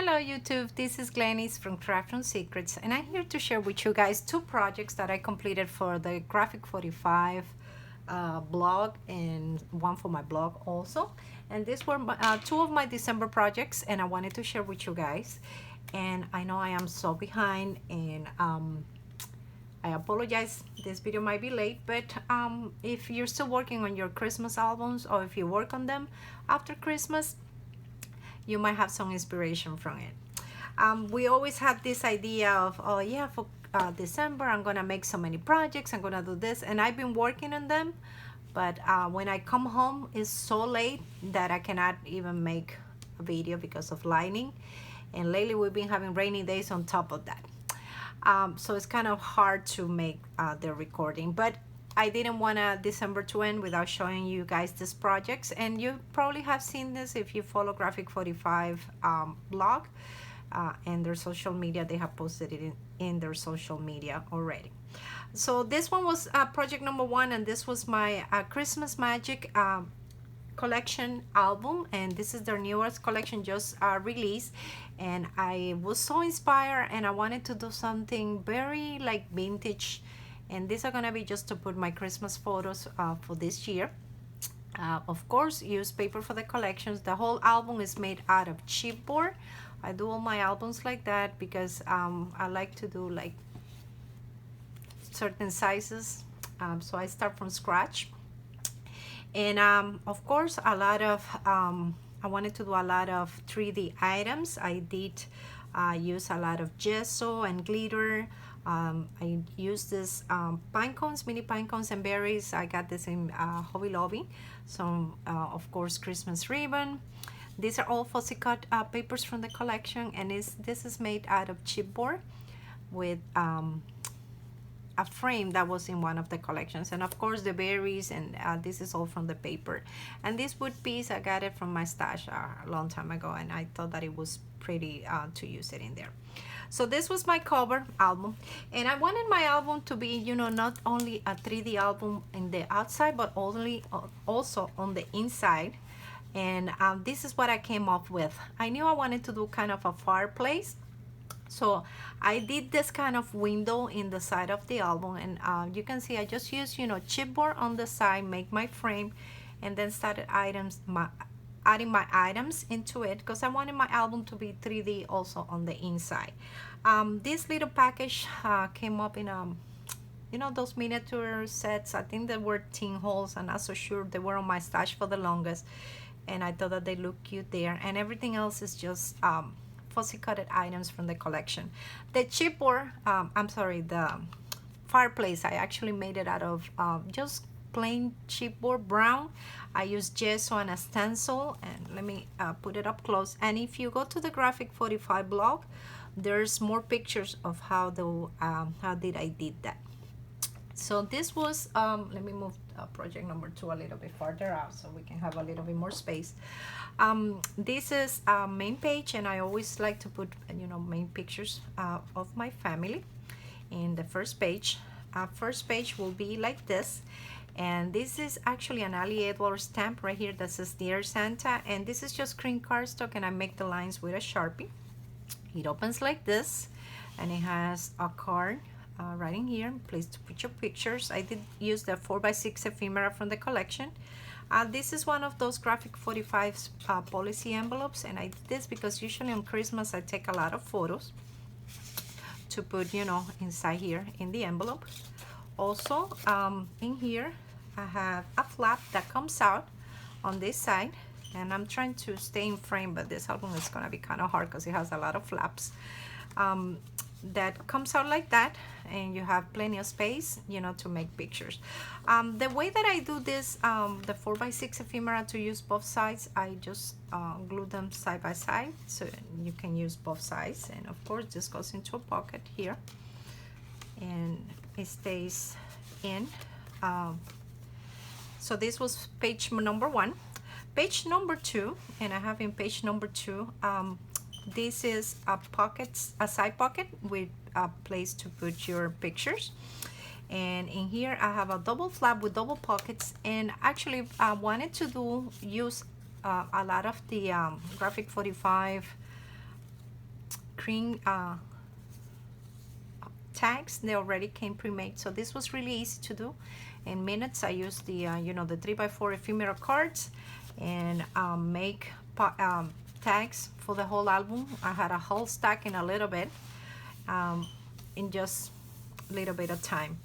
Hello YouTube, this is Glennis from Craft Room Secrets, and I'm here to share with you guys two projects that I completed for the Graphic 45 blog and one for my blog also. And these were two of my December projects, and I wanted to share with you guys. And I know I am so behind, and I apologize, this video might be late, but if you're still working on your Christmas albums, or if you work on them after Christmas, you might have some inspiration from it. We always have this idea of, oh yeah, for December I'm gonna make so many projects, I'm gonna do this, and I've been working on them, but when I come home it's so late that I cannot even make a video because of lightning, and lately we've been having rainy days on top of that. So it's kind of hard to make the recording, but I didn't want December to end without showing you guys these projects, and you probably have seen this if you follow Graphic 45 blog and their social media. They have posted it in their social media already. So this one was project number one, and this was my Christmas Magic collection album, and this is their newest collection, just released, and I was so inspired and I wanted to do something very like vintage, and these are gonna be just to put my Christmas photos for this year. Of course, use paper for the collections. The whole album is made out of chipboard. I do all my albums like that because I like to do like certain sizes, so I start from scratch. And of course, a lot of I wanted to do a lot of 3D items. I did use a lot of gesso and glitter. I used this pine cones, mini pine cones and berries. I got this in Hobby Lobby. Some of course Christmas ribbon. These are all fussy cut papers from the collection, and this is made out of chipboard with a frame that was in one of the collections, and of course the berries, and this is all from the paper. And this wood piece, I got it from my stash a long time ago, and I thought that it was pretty to use it in there. So this was my cover album, and I wanted my album to be, you know, not only a 3D album in the outside, but also on the inside. And this is what I came up with. I knew I wanted to do kind of a fireplace, so I did this kind of window in the side of the album, and you can see I just used, you know, chipboard on the side, make my frame, and then started adding my items into it because I wanted my album to be 3D also on the inside. This little package came up in you know, those miniature sets. I think they were tin holes. I'm not so sure. They were on my stash for the longest, and I thought that they look cute there, and everything else is just fussy cutted items from the collection. The chipboard, the fireplace, I actually made it out of just plain chipboard brown. I used gesso and a stencil, and let me put it up close. And if you go to the Graphic 45 blog, there's more pictures of how I did that. So this was let me move project number two a little bit farther out so we can have a little bit more space. This is main page, and I always like to put, you know, main pictures of my family in the first page. First page will be like this, and this is actually an Ali Edwards stamp right here that says Dear Santa, and this is just cream cardstock, and I make the lines with a Sharpie. It opens like this, and it has a card right in here, place to put your pictures. I did use the 4x6 ephemera from the collection. This is one of those Graphic 45 policy envelopes, and I did this because usually on Christmas I take a lot of photos to put, you know, inside here in the envelope. Also in here I have a flap that comes out on this side, and I'm trying to stay in frame, but this album is gonna be kind of hard because it has a lot of flaps. That comes out like that, and you have plenty of space, you know, to make pictures. The way that I do this, the 4x6 ephemera, to use both sides, I just glue them side by side so you can use both sides, and of course this goes into a pocket here and it stays in. So this was page number one. Page number two, and I have in page number two, this is a side pocket with a place to put your pictures, and in here I have a double flap with double pockets. And actually I wanted to use a lot of the Graphic 45 cream tags. They already came pre-made, so this was really easy to do. In minutes, I used the you know, the 3x4 ephemera cards and make tags for the whole album. I had a whole stack in a little bit, in just a little bit of time.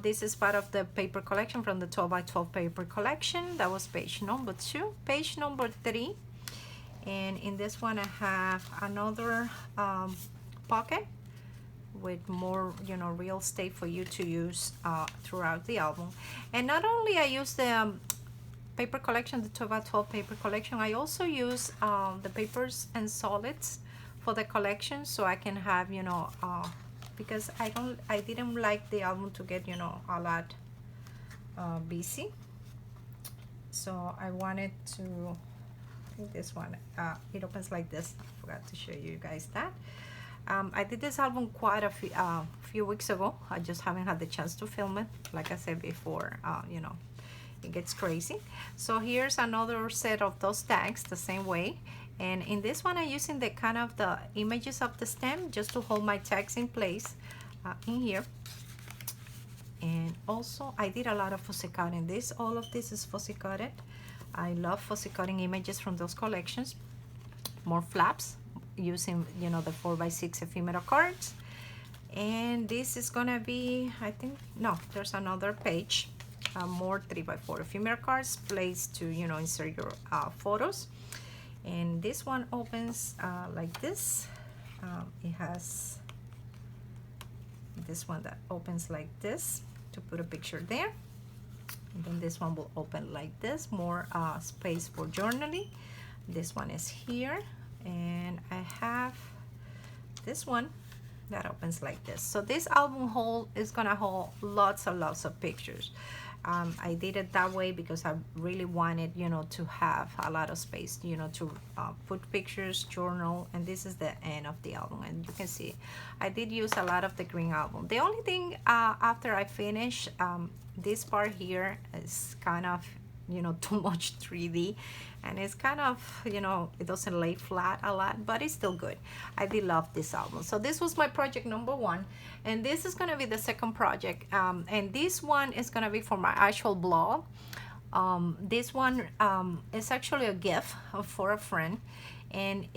This is part of the paper collection from the 12x12 paper collection. That was page number 2. Page number 3, and in this one I have another pocket with more, you know, real estate for you to use throughout the album. And not only I use the paper collection, the 12x12 paper collection, I also use the papers and solids for the collection, so I can have, you know, because I didn't like the album to get, you know, a lot busy, so I wanted to, I think this one, it opens like this. I forgot to show you guys that. I did this album quite a few weeks ago. I just haven't had the chance to film it. Like I said before, you know, it gets crazy. So here's another set of those tags the same way. And in this one, I'm using the kind of the images of the stem just to hold my tags in place in here. And also, I did a lot of fussy cutting. All of this is fussy cutted. I love fussy cutting images from those collections. More flaps using, you know, the 4x6 ephemera cards. And this is gonna be, I think, no, there's another page, more 3x4 ephemera cards placed to, you know, insert your photos. And this one opens like this. It has this one that opens like this to put a picture there, and then this one will open like this, more space for journaling. This one is here, and I have this one that opens like this. So this album is gonna hold lots and lots of pictures. I did it that way because I really wanted, you know, to have a lot of space, you know, to put pictures, journal, and this is the end of the album. And you can see I did use a lot of the green album. The only thing after I finish this part here is kind of, you know, too much 3D, and it's kind of, you know, it doesn't lay flat a lot, but it's still good. I did love this album. So this was my project number 1, and this is gonna be the second project, and this one is gonna be for my actual blog. This one is actually a gift for a friend, and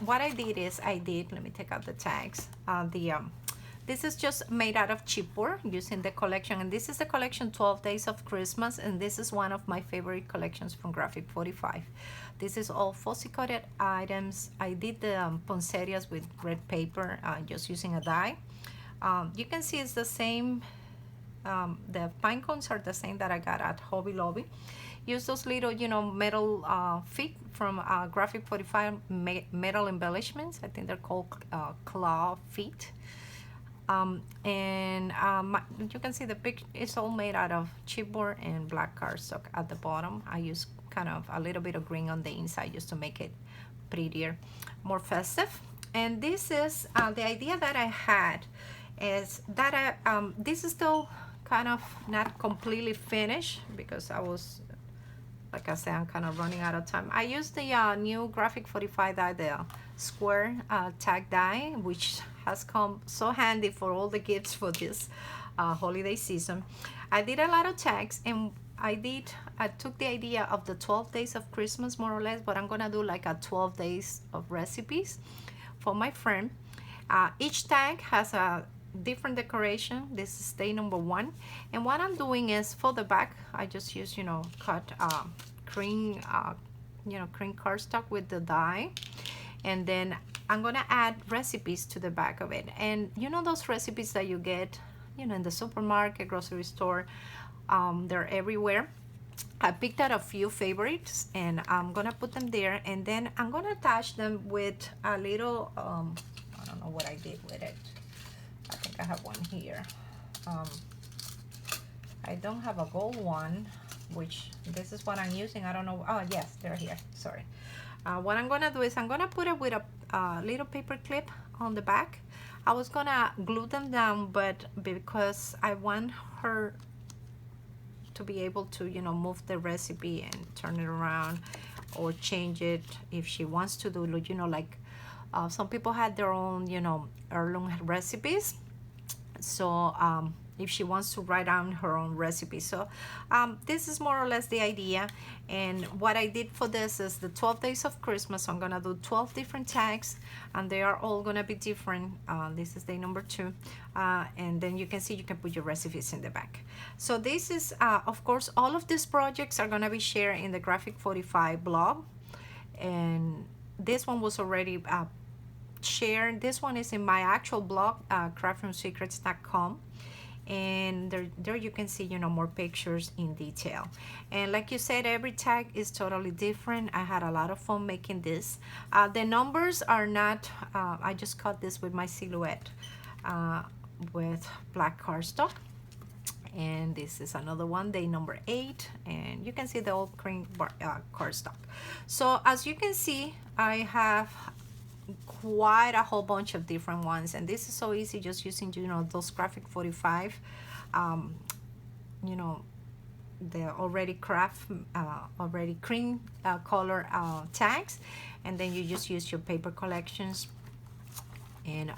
what I did is let me take out the tags. This is just made out of chipboard using the collection, and this is the collection 12 Days of Christmas, and this is one of my favorite collections from Graphic 45. This is all fussy coated items. I did the poinsettias with red paper, just using a die. You can see it's the same, the pine cones are the same that I got at Hobby Lobby. Use those little, you know, metal feet from Graphic 45 metal embellishments. I think they're called claw feet. You can see the picture, it's all made out of chipboard and black cardstock at the bottom. I use kind of a little bit of green on the inside just to make it prettier, more festive. And this is the idea that I had is that this is still kind of not completely finished because I was, like I said, I'm kind of running out of time. I used the new Graphic 45 die, the square tag die, which has come so handy for all the gifts for this holiday season. I did a lot of tags, and I took the idea of the 12 days of Christmas, more or less, but I'm gonna do like a 12 days of recipes for my friend. Each tag has a different decoration. This is day number 1, and what I'm doing is for the back, I just use, you know, cut cream, you know, cream cardstock with the die, and then I'm gonna add recipes to the back of it. And you know those recipes that you get, you know, in the supermarket, grocery store, they're everywhere. I picked out a few favorites, and I'm gonna put them there, and then I'm gonna attach them with a little, I don't know what I did with it. I think I have one here. I don't have a gold one, which this is what I'm using. I don't know. Oh yes, they're here. Sorry. What I'm gonna do is I'm gonna put it with a little paper clip on the back. I was gonna glue them down, but because I want her to be able to, you know, move the recipe and turn it around or change it if she wants to do, you know, like Some people had their own, you know, heirloom recipes. So if she wants to write down her own recipe. So this is more or less the idea. And what I did for this is the 12 days of Christmas. I'm gonna do 12 different tags, and they are all gonna be different. This is day number 2, and then you can see you can put your recipes in the back. So this is of course, all of these projects are gonna be shared in the Graphic 45 blog, and this one was already shared. This one is in my actual blog, craftroomsecrets.com, and there you can see, you know, more pictures in detail. And like you said, every tag is totally different. I had a lot of fun making this. The numbers are not, I just cut this with my silhouette with black cardstock. And this is another one, day number 8, and you can see the old cream cardstock. So as you can see, I have quite a whole bunch of different ones, and this is so easy just using, you know, those Graphic 45 you know, the already already cream color tags, and then you just use your paper collections, and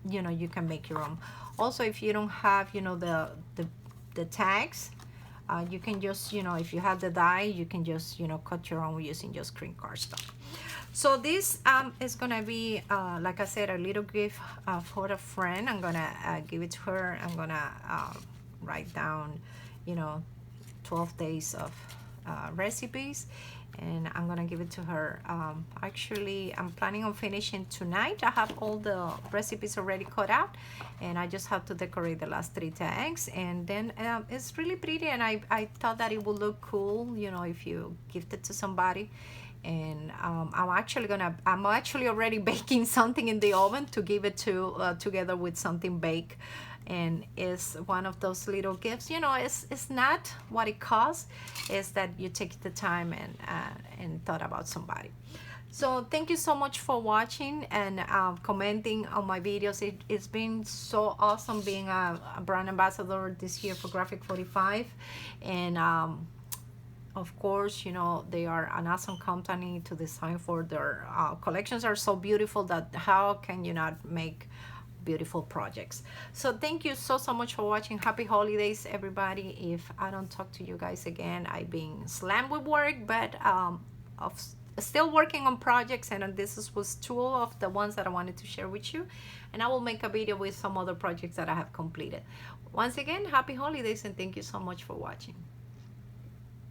you know, you can make your own. Also, if you don't have, you know, the tags, you can just, you know, if you have the die, you can just, you know, cut your own using just cream cardstock. So this is gonna be like I said, a little gift for a friend. I'm gonna give it to her. I'm gonna write down, you know, 12 days of recipes, and I'm gonna give it to her. Actually, I'm planning on finishing tonight. I have all the recipes already cut out, and I just have to decorate the last 3 tags, and then it's really pretty, and I thought that it would look cool, you know, if you gift it to somebody. And I'm actually already baking something in the oven to give it to together with something baked, and it's one of those little gifts, you know. It's not what it costs, it's that you take the time and thought about somebody. So thank you so much for watching and commenting on my videos. It's been so awesome being a brand ambassador this year for Graphic 45, and of course, you know, they are an awesome company to design for. Their collections are so beautiful that how can you not make beautiful projects? So thank you so much for watching. Happy holidays, everybody. If I don't talk to you guys again, I've been slammed with work, but still working on projects, and this was 2 of the ones that I wanted to share with you, and I will make a video with some other projects that I have completed. Once again, happy holidays, and thank you so much for watching.